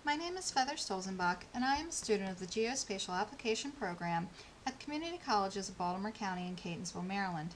My name is Feather Stolzenbach, and I am a student of the Geospatial Application Program at Community Colleges of Baltimore County in Catonsville, Maryland.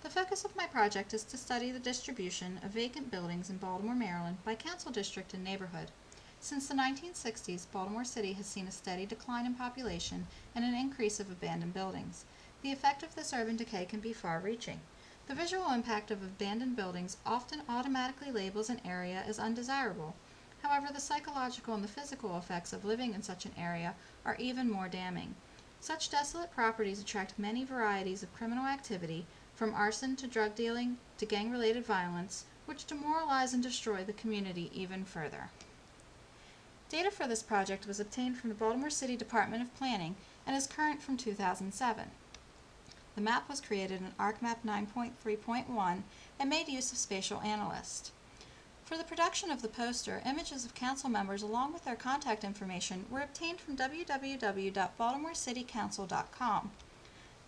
The focus of my project is to study the distribution of vacant buildings in Baltimore, Maryland by council district and neighborhood. Since the 1960s, Baltimore City has seen a steady decline in population and an increase of abandoned buildings. The effect of this urban decay can be far-reaching. The visual impact of abandoned buildings often automatically labels an area as undesirable. However, the psychological and the physical effects of living in such an area are even more damning. Such desolate properties attract many varieties of criminal activity, from arson to drug dealing to gang-related violence, which demoralize and destroy the community even further. Data for this project was obtained from the Baltimore City Department of Planning and is current from 2007. The map was created in ArcMap 9.3.1 and made use of Spatial Analyst. For the production of the poster, images of council members along with their contact information were obtained from www.baltimorecitycouncil.com.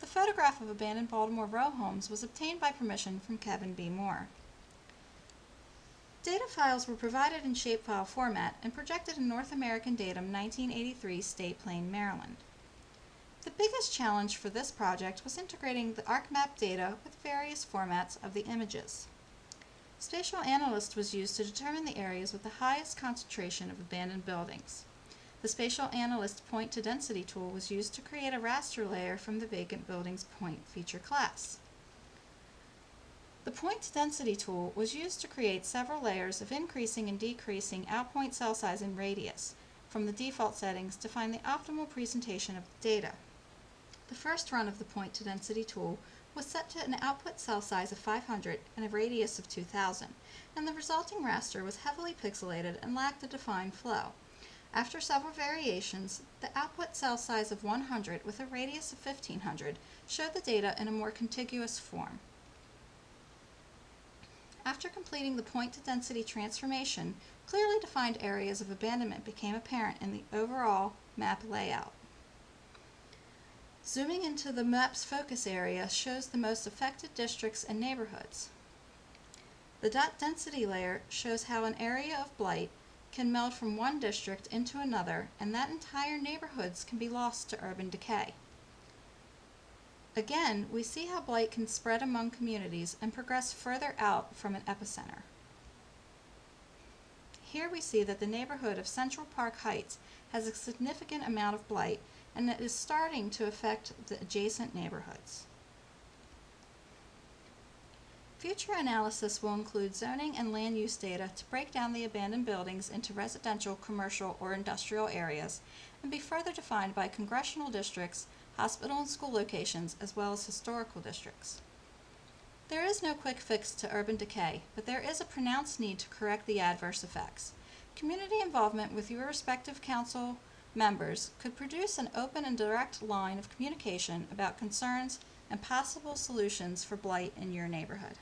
The photograph of abandoned Baltimore row homes was obtained by permission from Kevin B. Moore. Data files were provided in shapefile format and projected in North American Datum 1983 State Plane, Maryland. The biggest challenge for this project was integrating the ArcMap data with various formats of the images. Spatial Analyst was used to determine the areas with the highest concentration of abandoned buildings. The Spatial Analyst point-to-density tool was used to create a raster layer from the vacant buildings point feature class. The point-to-density tool was used to create several layers of increasing and decreasing outpoint cell size and radius from the default settings to find the optimal presentation of the data. The first run of the point-to-density tool was set to an output cell size of 500 and a radius of 2000, and the resulting raster was heavily pixelated and lacked a defined flow. After several variations, the output cell size of 100 with a radius of 1500 showed the data in a more contiguous form. After completing the point-to-density transformation, clearly defined areas of abandonment became apparent in the overall map layout. Zooming into the map's focus area shows the most affected districts and neighborhoods. The dot density layer shows how an area of blight can meld from one district into another, and that entire neighborhoods can be lost to urban decay. Again, we see how blight can spread among communities and progress further out from an epicenter. Here we see that the neighborhood of Central Park Heights has a significant amount of blight, and it is starting to affect the adjacent neighborhoods. Future analysis will include zoning and land use data to break down the abandoned buildings into residential, commercial, or industrial areas, and be further defined by congressional districts, hospital and school locations, as well as historical districts. There is no quick fix to urban decay, but there is a pronounced need to correct the adverse effects. Community involvement with your respective council members could produce an open and direct line of communication about concerns and possible solutions for blight in your neighborhood.